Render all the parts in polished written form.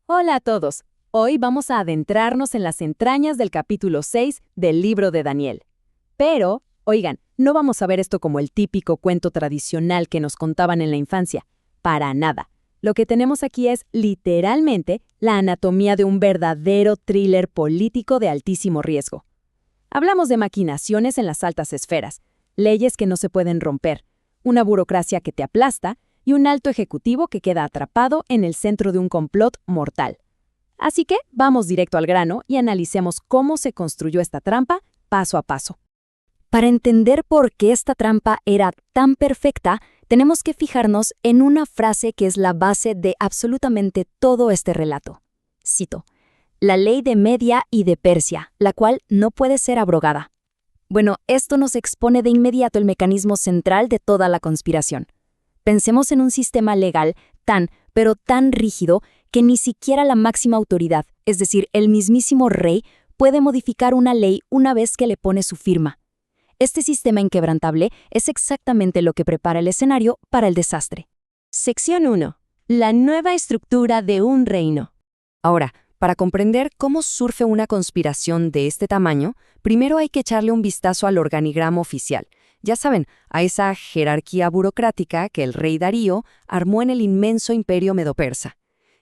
Hola a todos. Hoy vamos a adentrarnos en las entrañas del capítulo 6 del libro de Daniel. Pero, oigan, no vamos a ver esto como el típico cuento tradicional que nos contaban en la infancia. Para nada. Lo que tenemos aquí es, literalmente, la anatomía de un verdadero thriller político de altísimo riesgo. Hablamos de maquinaciones en las altas esferas, leyes que no se pueden romper, una burocracia que te aplasta y un alto ejecutivo que queda atrapado en el centro de un complot mortal. Así que vamos directo al grano y analicemos cómo se construyó esta trampa paso a paso. Para entender por qué esta trampa era tan perfecta, tenemos que fijarnos en una frase que es la base de absolutamente todo este relato. Cito: la ley de Media y de Persia, la cual no puede ser abrogada. Bueno, esto nos expone de inmediato el mecanismo central de toda la conspiración. Pensemos en un sistema legal pero tan rígido que ni siquiera la máxima autoridad, es decir, el mismísimo rey, puede modificar una ley una vez que le pone su firma. Este sistema inquebrantable es exactamente lo que prepara el escenario para el desastre. Sección 1. La nueva estructura de un reino. Ahora, para comprender cómo surge una conspiración de este tamaño, primero hay que echarle un vistazo al organigrama oficial. Ya saben, a esa jerarquía burocrática que el rey Darío armó en el inmenso imperio medo-persa.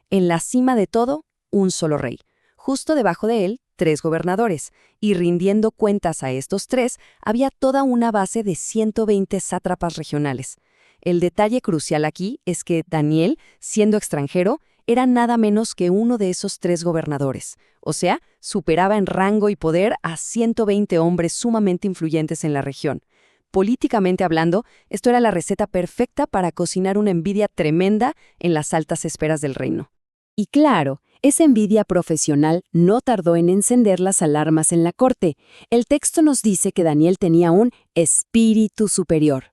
En la cima de todo, un solo rey. Justo debajo de él, 3 gobernadores, y rindiendo cuentas a estos 3, había toda una base de 120 sátrapas regionales. El detalle crucial aquí es que Daniel, siendo extranjero, era nada menos que uno de esos 3 gobernadores. O sea, superaba en rango y poder a 120 hombres sumamente influyentes en la región. Políticamente hablando, esto era la receta perfecta para cocinar una envidia tremenda en las altas esferas del reino. Y claro, esa envidia profesional no tardó en encender las alarmas en la corte. El texto nos dice que Daniel tenía un espíritu superior.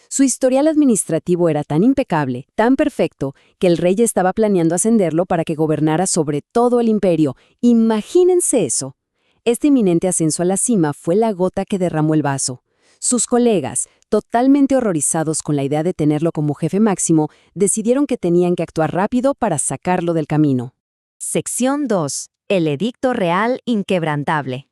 Su historial administrativo era tan impecable, tan perfecto, que el rey estaba planeando ascenderlo para que gobernara sobre todo el imperio. Imagínense eso. Este inminente ascenso a la cima fue la gota que derramó el vaso. Sus colegas, totalmente horrorizados con la idea de tenerlo como jefe máximo, decidieron que tenían que actuar rápido para sacarlo del camino. Sección 2. El edicto real inquebrantable.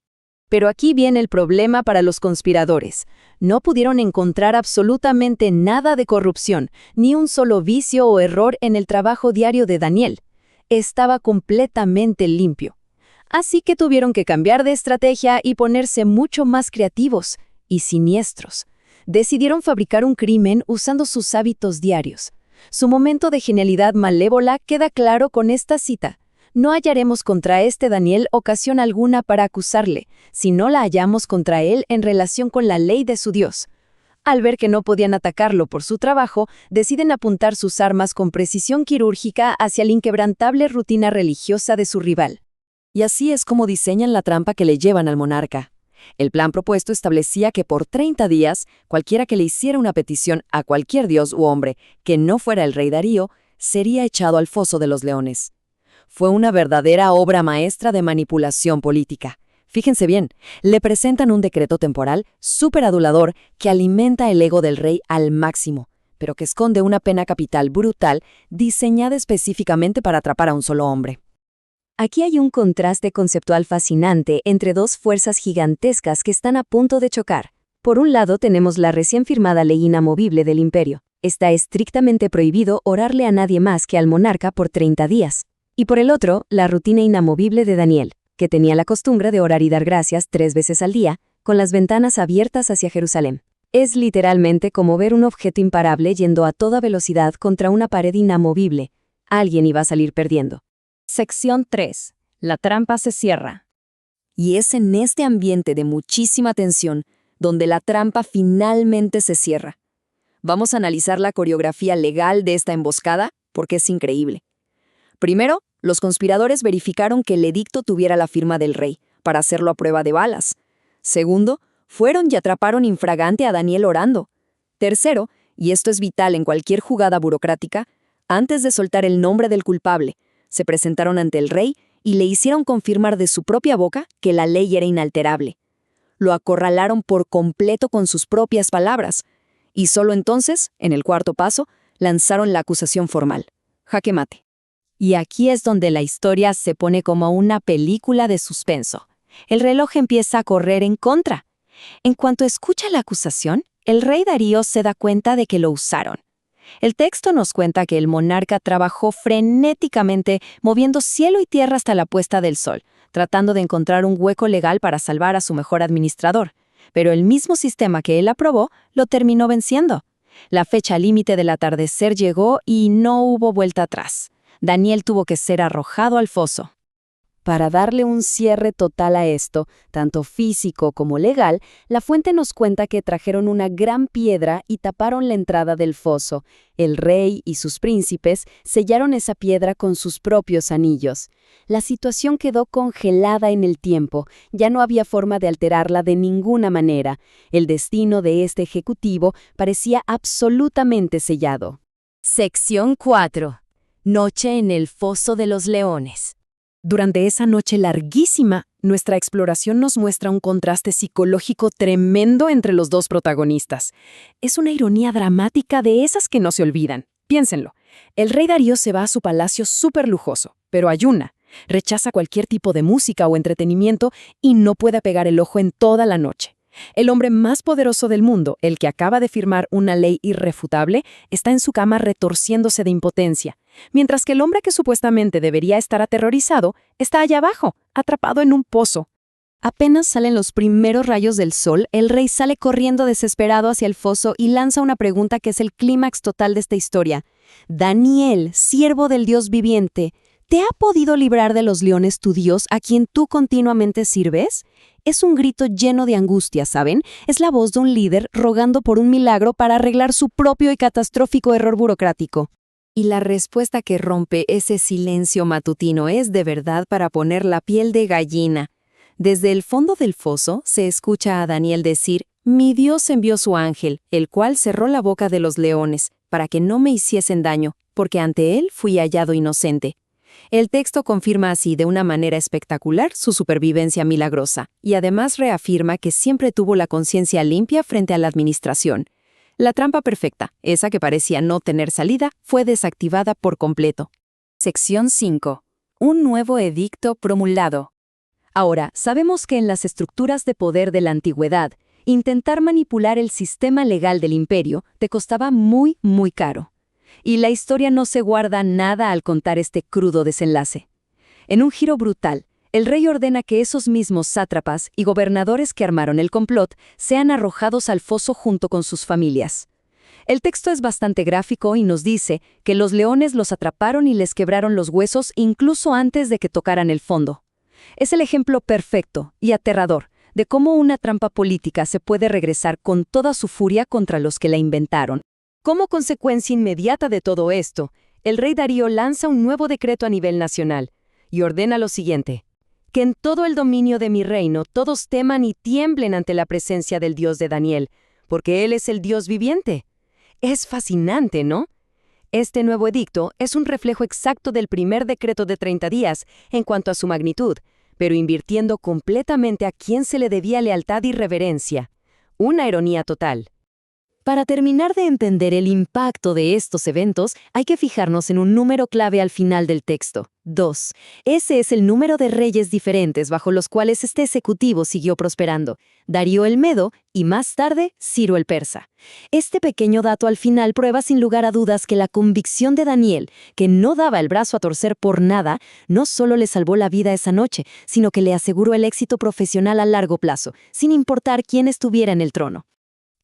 Pero aquí viene el problema para los conspiradores. No pudieron encontrar absolutamente nada de corrupción, ni un solo vicio o error en el trabajo diario de Daniel. Estaba completamente limpio. Así que tuvieron que cambiar de estrategia y ponerse mucho más creativos y siniestros. Decidieron fabricar un crimen usando sus hábitos diarios. Su momento de genialidad malévola queda claro con esta cita: no hallaremos contra este Daniel ocasión alguna para acusarle, si no la hallamos contra él en relación con la ley de su Dios. Al ver que no podían atacarlo por su trabajo, deciden apuntar sus armas con precisión quirúrgica hacia la inquebrantable rutina religiosa de su rival. Y así es como diseñan la trampa que le llevan al monarca. El plan propuesto establecía que por 30 días, cualquiera que le hiciera una petición a cualquier dios u hombre que no fuera el rey Darío, sería echado al foso de los leones. Fue una verdadera obra maestra de manipulación política. Fíjense bien, le presentan un decreto temporal súper adulador que alimenta el ego del rey al máximo, pero que esconde una pena capital brutal diseñada específicamente para atrapar a un solo hombre. Aquí hay un contraste conceptual fascinante entre 2 fuerzas gigantescas que están a punto de chocar. Por un lado tenemos la recién firmada ley inamovible del imperio. Está estrictamente prohibido orarle a nadie más que al monarca por 30 días. Y por el otro, la rutina inamovible de Daniel, que tenía la costumbre de orar y dar gracias 3 veces al día, con las ventanas abiertas hacia Jerusalén. Es literalmente como ver un objeto imparable yendo a toda velocidad contra una pared inamovible. Alguien iba a salir perdiendo. Sección 3. La trampa se cierra. Y es en este ambiente de muchísima tensión donde la trampa finalmente se cierra. Vamos a analizar la coreografía legal de esta emboscada porque es increíble. Primero, los conspiradores verificaron que el edicto tuviera la firma del rey, para hacerlo a prueba de balas. Segundo, fueron y atraparon infragante a Daniel orando. Tercero, y esto es vital en cualquier jugada burocrática, antes de soltar el nombre del culpable, se presentaron ante el rey y le hicieron confirmar de su propia boca que la ley era inalterable. Lo acorralaron por completo con sus propias palabras, y solo entonces, en el cuarto paso, lanzaron la acusación formal. Jaque mate. Y aquí es donde la historia se pone como una película de suspenso. El reloj empieza a correr en contra. En cuanto escucha la acusación, el rey Darío se da cuenta de que lo usaron. El texto nos cuenta que el monarca trabajó frenéticamente, moviendo cielo y tierra hasta la puesta del sol, tratando de encontrar un hueco legal para salvar a su mejor administrador. Pero el mismo sistema que él aprobó lo terminó venciendo. La fecha límite del atardecer llegó y no hubo vuelta atrás. Daniel tuvo que ser arrojado al foso. Para darle un cierre total a esto, tanto físico como legal, la fuente nos cuenta que trajeron una gran piedra y taparon la entrada del foso. El rey y sus príncipes sellaron esa piedra con sus propios anillos. La situación quedó congelada en el tiempo, ya no había forma de alterarla de ninguna manera. El destino de este ejecutivo parecía absolutamente sellado. Sección 4. Noche en el Foso de los Leones. Durante esa noche larguísima, nuestra exploración nos muestra un contraste psicológico tremendo entre los dos protagonistas. Es una ironía dramática de esas que no se olvidan. Piénsenlo. El rey Darío se va a su palacio súper lujoso, pero ayuna. Rechaza cualquier tipo de música o entretenimiento y no puede pegar el ojo en toda la noche. El hombre más poderoso del mundo, el que acaba de firmar una ley irrefutable, está en su cama retorciéndose de impotencia, mientras que el hombre que supuestamente debería estar aterrorizado está allá abajo, atrapado en un pozo. Apenas salen los primeros rayos del sol, el rey sale corriendo desesperado hacia el foso y lanza una pregunta que es el clímax total de esta historia. Daniel, siervo del Dios viviente, ¿te ha podido librar de los leones tu Dios a quien tú continuamente sirves? Es un grito lleno de angustia, ¿saben? Es la voz de un líder rogando por un milagro para arreglar su propio y catastrófico error burocrático. Y la respuesta que rompe ese silencio matutino es de verdad para poner la piel de gallina. Desde el fondo del foso se escucha a Daniel decir: «Mi Dios envió su ángel, el cual cerró la boca de los leones, para que no me hiciesen daño, porque ante él fui hallado inocente». El texto confirma así de una manera espectacular su supervivencia milagrosa y además reafirma que siempre tuvo la conciencia limpia frente a la administración. La trampa perfecta, esa que parecía no tener salida, fue desactivada por completo. Sección 5. Un nuevo edicto promulgado. Ahora, sabemos que en las estructuras de poder de la antigüedad, intentar manipular el sistema legal del imperio te costaba muy, muy caro. Y la historia no se guarda nada al contar este crudo desenlace. En un giro brutal, el rey ordena que esos mismos sátrapas y gobernadores que armaron el complot sean arrojados al foso junto con sus familias. El texto es bastante gráfico y nos dice que los leones los atraparon y les quebraron los huesos incluso antes de que tocaran el fondo. Es el ejemplo perfecto y aterrador de cómo una trampa política se puede regresar con toda su furia contra los que la inventaron. Como consecuencia inmediata de todo esto, el rey Darío lanza un nuevo decreto a nivel nacional y ordena lo siguiente: que en todo el dominio de mi reino todos teman y tiemblen ante la presencia del Dios de Daniel, porque él es el Dios viviente. Es fascinante, ¿no? Este nuevo edicto es un reflejo exacto del primer decreto de 30 días en cuanto a su magnitud, pero invirtiendo completamente a quien se le debía lealtad y reverencia. Una ironía total. Para terminar de entender el impacto de estos eventos, hay que fijarnos en un número clave al final del texto: 2. Ese es el número de reyes diferentes bajo los cuales este ejecutivo siguió prosperando: Darío el Medo y más tarde Ciro el Persa. Este pequeño dato al final prueba sin lugar a dudas que la convicción de Daniel, que no daba el brazo a torcer por nada, no solo le salvó la vida esa noche, sino que le aseguró el éxito profesional a largo plazo, sin importar quién estuviera en el trono.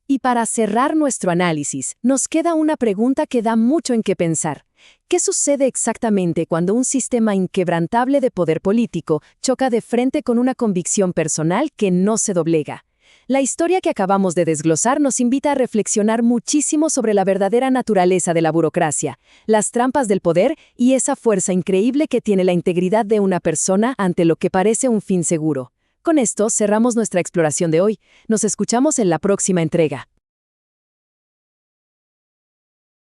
Y para cerrar nuestro análisis, nos queda una pregunta que da mucho en qué pensar. ¿Qué sucede exactamente cuando un sistema inquebrantable de poder político choca de frente con una convicción personal que no se doblega? La historia que acabamos de desglosar nos invita a reflexionar muchísimo sobre la verdadera naturaleza de la burocracia, las trampas del poder y esa fuerza increíble que tiene la integridad de una persona ante lo que parece un fin seguro. Con esto cerramos nuestra exploración de hoy. Nos escuchamos en la próxima entrega.